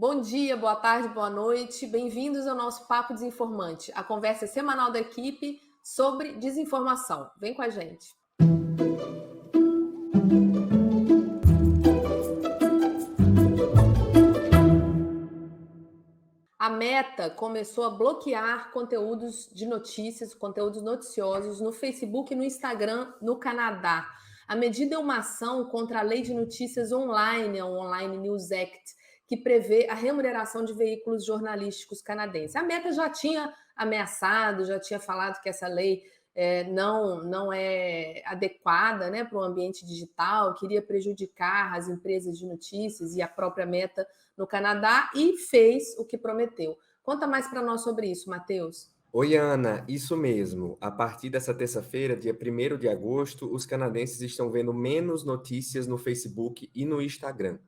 Bom dia, boa tarde, boa noite. Bem-vindos ao nosso Papo Desinformante, a conversa semanal da equipe sobre desinformação. Vem com a gente. A Meta começou a bloquear conteúdos de notícias, conteúdos noticiosos no Facebook e no Instagram no Canadá. A medida é uma ação contra a Lei de Notícias Online, a Online News Act, que prevê a remuneração de veículos jornalísticos canadenses. A Meta já tinha ameaçado, já tinha falado que essa lei não é adequada, né, para o ambiente digital, queria prejudicar as empresas de notícias e a própria Meta no Canadá e fez o que prometeu. Conta mais para nós sobre isso, Matheus. Oi, Ana, isso mesmo. A partir dessa terça-feira, dia 1º de agosto, os canadenses estão vendo menos notícias no Facebook e no Instagram.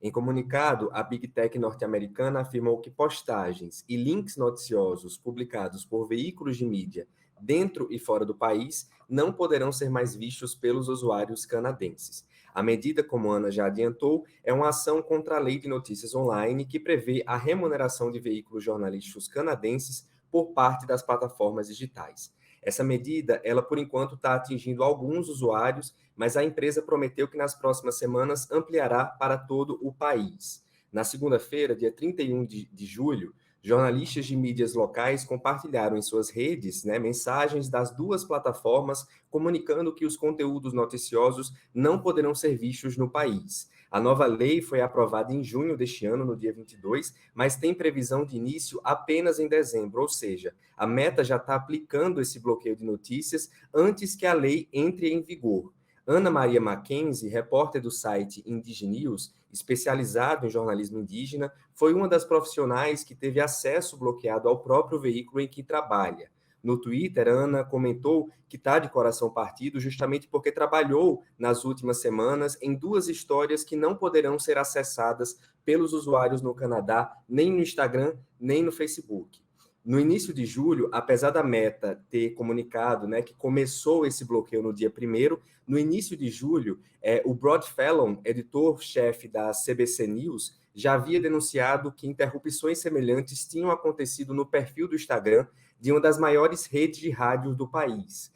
Em comunicado, a Big Tech norte-americana afirmou que postagens e links noticiosos publicados por veículos de mídia dentro e fora do país não poderão ser mais vistos pelos usuários canadenses. A medida, como a Ana já adiantou, é uma ação contra a Lei de Notícias Online que prevê a remuneração de veículos jornalísticos canadenses por parte das plataformas digitais. Essa medida, ela por enquanto está atingindo alguns usuários, mas a empresa prometeu que nas próximas semanas ampliará para todo o país. Na segunda-feira, dia 31 de julho, jornalistas de mídias locais compartilharam em suas redes, mensagens das duas plataformas comunicando que os conteúdos noticiosos não poderão ser vistos no país. A nova lei foi aprovada em junho deste ano, no dia 22, mas tem previsão de início apenas em dezembro, ou seja, a Meta já está aplicando esse bloqueio de notícias antes que a lei entre em vigor. Ana Maria Mackenzie, repórter do site Indigenews, especializado em jornalismo indígena, foi uma das profissionais que teve acesso bloqueado ao próprio veículo em que trabalha. No Twitter, Ana comentou que está de coração partido justamente porque trabalhou nas últimas semanas em duas histórias que não poderão ser acessadas pelos usuários no Canadá, nem no Instagram, nem no Facebook. No início de julho, apesar da Meta ter comunicado, que começou esse bloqueio no dia 1º, no início de julho, o Brod Fallon, editor-chefe da CBC News, já havia denunciado que interrupções semelhantes tinham acontecido no perfil do Instagram de uma das maiores redes de rádio do país.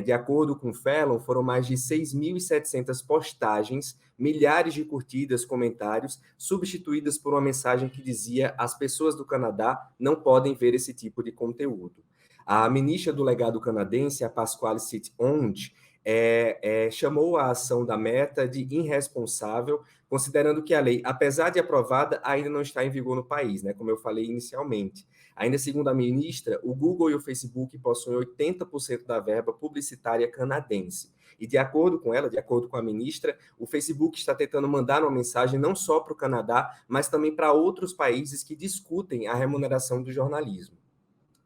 De acordo com Fallon, foram mais de 6.700 postagens, milhares de curtidas, comentários, substituídas por uma mensagem que dizia: as pessoas do Canadá não podem ver esse tipo de conteúdo. A ministra do Legado canadense, a Pasquale Sit-Onge, chamou a ação da Meta de irresponsável, considerando que a lei, apesar de aprovada, ainda não está em vigor no país, como eu falei inicialmente. Ainda segundo a ministra, o Google e o Facebook possuem 80% da verba publicitária canadense. E de acordo com ela, de acordo com a ministra, o Facebook está tentando mandar uma mensagem não só para o Canadá, mas também para outros países que discutem a remuneração do jornalismo.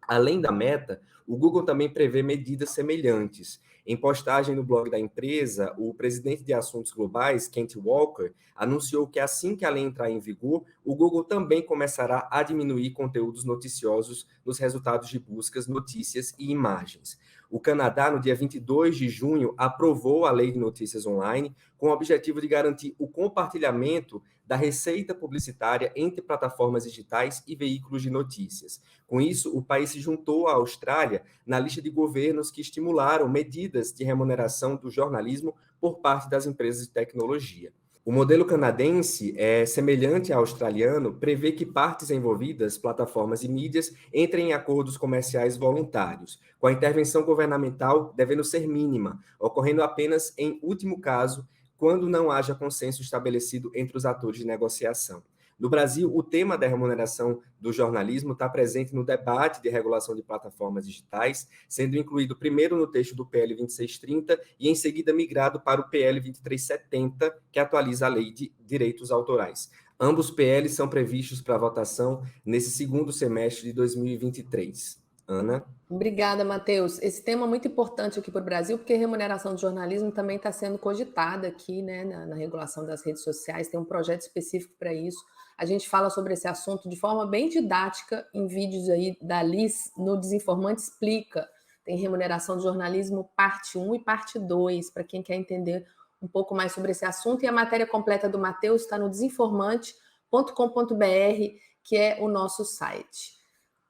Além da Meta, o Google também prevê medidas semelhantes. Em postagem no blog da empresa, o presidente de assuntos globais, Kent Walker, anunciou que assim que a lei entrar em vigor, o Google também começará a diminuir conteúdos noticiosos nos resultados de buscas, notícias e imagens. O Canadá, no dia 22 de junho, aprovou a Lei de Notícias Online com o objetivo de garantir o compartilhamento da receita publicitária entre plataformas digitais e veículos de notícias. Com isso, o país se juntou à Austrália na lista de governos que estimularam medidas de remuneração do jornalismo por parte das empresas de tecnologia. O modelo canadense, semelhante ao australiano, prevê que partes envolvidas, plataformas e mídias, entrem em acordos comerciais voluntários, com a intervenção governamental devendo ser mínima, ocorrendo apenas em último caso, quando não haja consenso estabelecido entre os atores de negociação. No Brasil, o tema da remuneração do jornalismo está presente no debate de regulação de plataformas digitais, sendo incluído primeiro no texto do PL 2630 e em seguida migrado para o PL 2370, que atualiza a Lei de Direitos Autorais. Ambos PLs são previstos para votação nesse segundo semestre de 2023. Ana? Obrigada, Matheus. Esse tema é muito importante aqui para o Brasil, porque a remuneração do jornalismo também está sendo cogitada aqui, né, na regulação das redes sociais, tem um projeto específico para isso. A gente fala sobre esse assunto de forma bem didática em vídeos aí da Liz no Desinformante Explica. Tem remuneração do jornalismo parte 1 e parte 2, para quem quer entender um pouco mais sobre esse assunto. E a matéria completa do Matheus está no desinformante.com.br. que é o nosso site.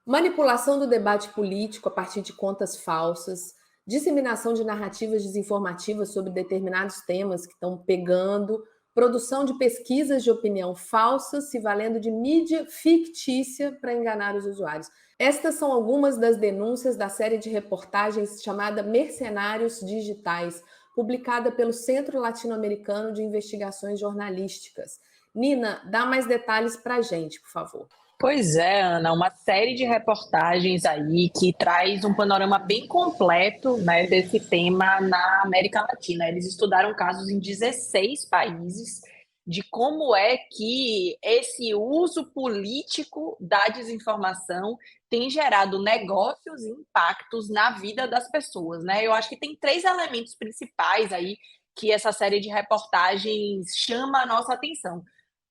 Manipulação do debate político a partir de contas falsas, disseminação de narrativas desinformativas sobre determinados temas que estão pegando, produção de pesquisas de opinião falsas, se valendo de mídia fictícia para enganar os usuários. Estas são algumas das denúncias da série de reportagens chamada Mercenários Digitais, publicada pelo Centro Latino-Americano de Investigações Jornalísticas. Nina, dá mais detalhes para a gente, por favor. Pois é, Ana, uma série de reportagens aí que traz um panorama bem completo, né, desse tema na América Latina. Eles estudaram casos em 16 países de como é que esse uso político da desinformação tem gerado negócios e impactos na vida das pessoas, né? Eu acho que tem três elementos principais aí que essa série de reportagens chama a nossa atenção.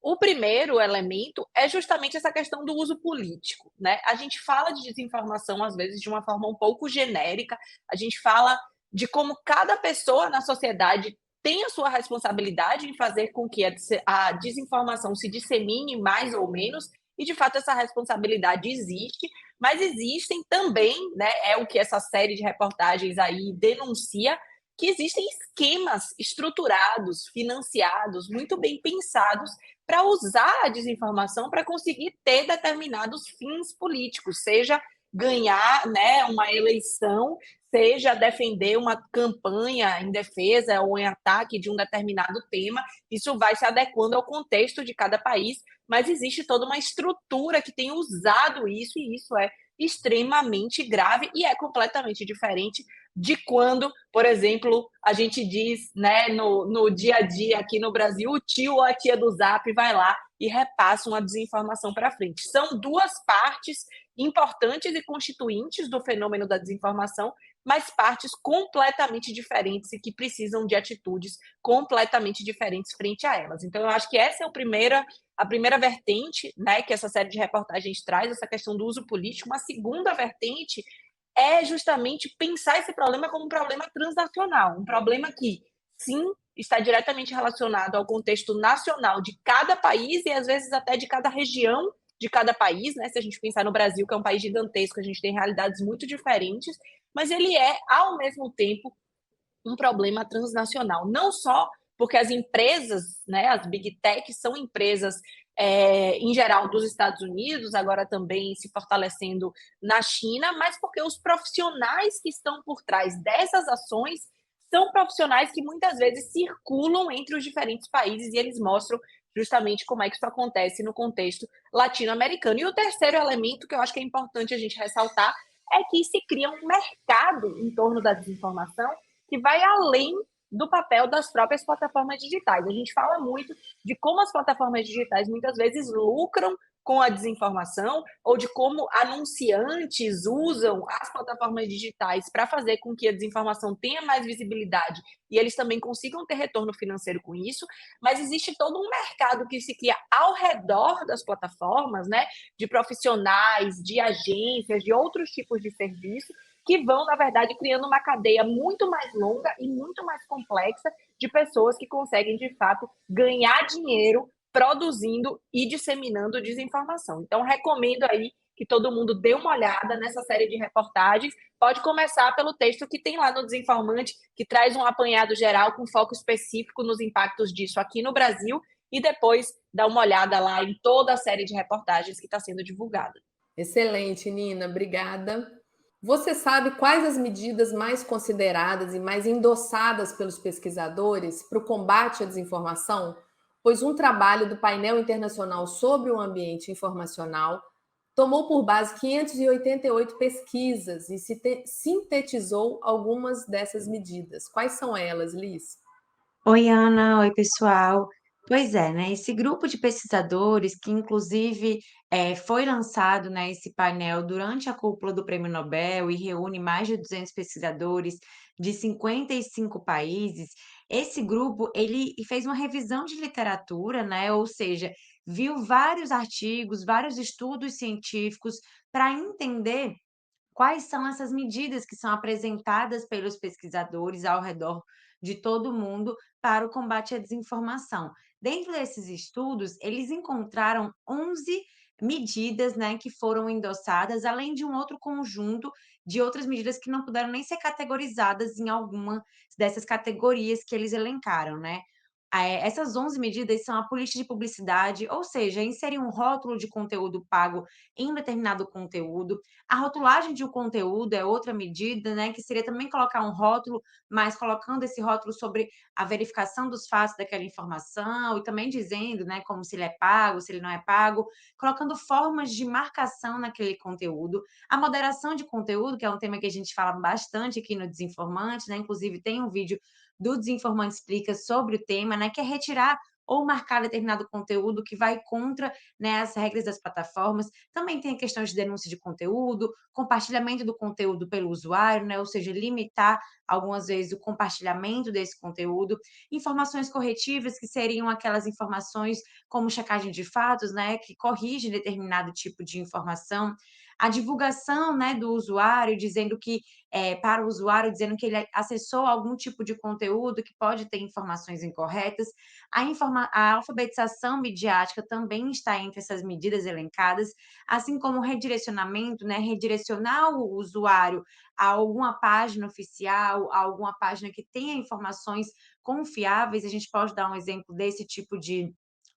O primeiro elemento é justamente essa questão do uso político, né? A gente fala de desinformação, às vezes, de uma forma um pouco genérica, a gente fala de como cada pessoa na sociedade tem a sua responsabilidade em fazer com que a desinformação se dissemine mais ou menos, e de fato essa responsabilidade existe, mas existem também, né, é o que essa série de reportagens aí denuncia, que existem esquemas estruturados, financiados, muito bem pensados para usar a desinformação para conseguir ter determinados fins políticos, seja ganhar, né, uma eleição, seja defender uma campanha em defesa ou em ataque de um determinado tema. Isso vai se adequando ao contexto de cada país, mas existe toda uma estrutura que tem usado isso, e isso é extremamente grave e é completamente diferente de quando, por exemplo, a gente diz, né, no dia a dia aqui no Brasil, o tio ou a tia do Zap vai lá e repassa uma desinformação para frente. São duas partes importantes e constituintes do fenômeno da desinformação, mas partes completamente diferentes e que precisam de atitudes completamente diferentes frente a elas. Então, eu acho que essa é a primeira vertente, né, que essa série de reportagens traz, essa questão do uso político. Uma segunda vertente é justamente pensar esse problema como um problema transnacional, um problema que, sim, está diretamente relacionado ao contexto nacional de cada país e, às vezes, até de cada região de cada país, né? Se a gente pensar no Brasil, que é um país gigantesco, a gente tem realidades muito diferentes, mas ele é, ao mesmo tempo, um problema transnacional. Não só porque as empresas, né, as big techs, são empresas, em geral, dos Estados Unidos, agora também se fortalecendo na China, mas porque os profissionais que estão por trás dessas ações são profissionais que muitas vezes circulam entre os diferentes países, e eles mostram justamente como é que isso acontece no contexto latino-americano. E o terceiro elemento que eu acho que é importante a gente ressaltar é que se cria um mercado em torno da desinformação que vai além do papel das próprias plataformas digitais. A gente fala muito de como as plataformas digitais muitas vezes lucram com a desinformação, ou de como anunciantes usam as plataformas digitais para fazer com que a desinformação tenha mais visibilidade e eles também consigam ter retorno financeiro com isso, mas existe todo um mercado que se cria ao redor das plataformas, né, de profissionais, de agências, de outros tipos de serviço, que vão, na verdade, criando uma cadeia muito mais longa e muito mais complexa de pessoas que conseguem, de fato, ganhar dinheiro produzindo e disseminando desinformação. Então, recomendo aí que todo mundo dê uma olhada nessa série de reportagens. Pode começar pelo texto que tem lá no Desinformante, que traz um apanhado geral com foco específico nos impactos disso aqui no Brasil, e depois dá uma olhada lá em toda a série de reportagens que está sendo divulgada. Excelente, Nina, obrigada. Você sabe quais as medidas mais consideradas e mais endossadas pelos pesquisadores para o combate à desinformação? Pois um trabalho do painel internacional sobre o ambiente informacional tomou por base 588 pesquisas e sintetizou algumas dessas medidas. Quais são elas, Liz? Oi, Ana. Oi, pessoal. Pois é, né? Esse grupo de pesquisadores, que inclusive foi lançado, né, esse painel durante a cúpula do Prêmio Nobel e reúne mais de 200 pesquisadores de 55 países. Esse grupo ele fez uma revisão de literatura, né? Ou seja, viu vários artigos, vários estudos científicos para entender quais são essas medidas que são apresentadas pelos pesquisadores ao redor de todo o mundo para o combate à desinformação. Dentro desses estudos, eles encontraram 11 medidas, né, que foram endossadas, além de um outro conjunto de outras medidas que não puderam nem ser categorizadas em alguma dessas categorias que eles elencaram, né. Essas 11 medidas são a política de publicidade, ou seja, inserir um rótulo de conteúdo pago em um determinado conteúdo. A rotulagem de um conteúdo é outra medida, né, que seria também colocar um rótulo, mas colocando esse rótulo sobre a verificação dos fatos daquela informação e também dizendo, né, como se ele é pago, se ele não é pago, colocando formas de marcação naquele conteúdo. A moderação de conteúdo, que é um tema que a gente fala bastante aqui no Desinformante, né, inclusive tem um vídeo do Desinformante Explica sobre o tema, né, que é retirar ou marcar determinado conteúdo que vai contra, né, as regras das plataformas. Também tem a questão de denúncia de conteúdo, compartilhamento do conteúdo pelo usuário, né, ou seja, limitar algumas vezes o compartilhamento desse conteúdo, informações corretivas, que seriam aquelas informações como checagem de fatos, né, que corrige determinado tipo de informação, a divulgação, né, do usuário, dizendo que para o usuário, dizendo que ele acessou algum tipo de conteúdo que pode ter informações incorretas. A alfabetização midiática também está entre essas medidas elencadas, assim como o redirecionamento, né, redirecionar o usuário a alguma página oficial, a alguma página que tenha informações confiáveis. A gente pode dar um exemplo desse tipo de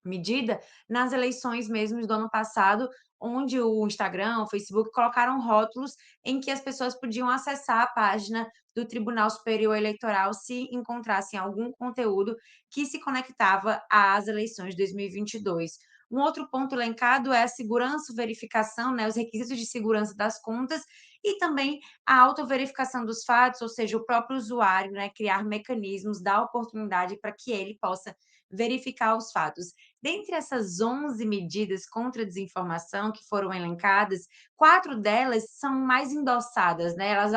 medida nas eleições mesmo do ano passado, onde o Instagram, o Facebook colocaram rótulos em que as pessoas podiam acessar a página do Tribunal Superior Eleitoral se encontrassem algum conteúdo que se conectava às eleições de 2022. Um outro ponto elencado é a segurança, verificação, né, os requisitos de segurança das contas e também a autoverificação dos fatos, ou seja, o próprio usuário, né, criar mecanismos, dar oportunidade para que ele possa verificar os fatos. Dentre essas 11 medidas contra a desinformação que foram elencadas, 4 delas são mais endossadas, né? Elas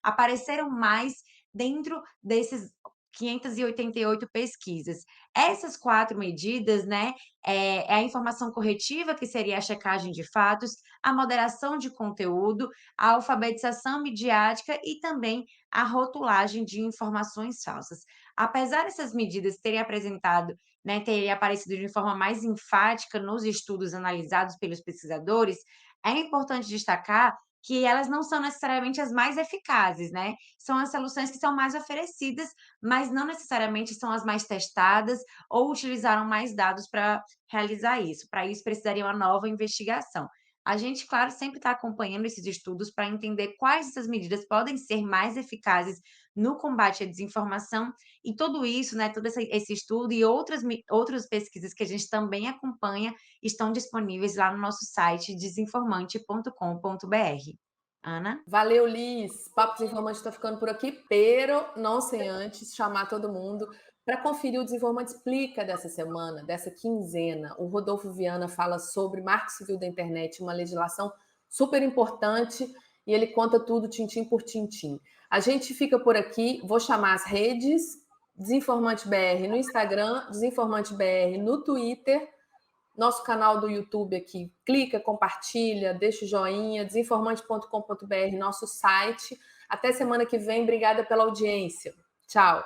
apareceram mais dentro desses 588 pesquisas. Essas 4 medidas, né, é a informação corretiva, que seria a checagem de fatos, a moderação de conteúdo, a alfabetização midiática e também a rotulagem de informações falsas. Apesar dessas medidas terem aparecido de forma mais enfática nos estudos analisados pelos pesquisadores, é importante destacar que elas não são necessariamente as mais eficazes, né? São as soluções que são mais oferecidas, mas não necessariamente são as mais testadas ou utilizaram mais dados para realizar isso. Para isso, precisaria uma nova investigação. A gente, claro, sempre está acompanhando esses estudos para entender quais dessas medidas podem ser mais eficazes no combate à desinformação e tudo isso, né, todo esse estudo e outras pesquisas que a gente também acompanha estão disponíveis lá no nosso site desinformante.com.br. Ana? Valeu, Liz. Papo Desinformante está ficando por aqui, pero não sem antes chamar todo mundo para conferir o Desinformante Explica dessa semana, dessa quinzena. O Rodolfo Viana fala sobre Marco Civil da Internet, uma legislação super importante, e ele conta tudo tintim por tintim. A gente fica por aqui, vou chamar as redes, Desinformante BR no Instagram, Desinformante BR no Twitter, nosso canal do YouTube aqui. Clica, compartilha, deixa o joinha, desinformante.com.br, nosso site. Até semana que vem. Obrigada pela audiência. Tchau.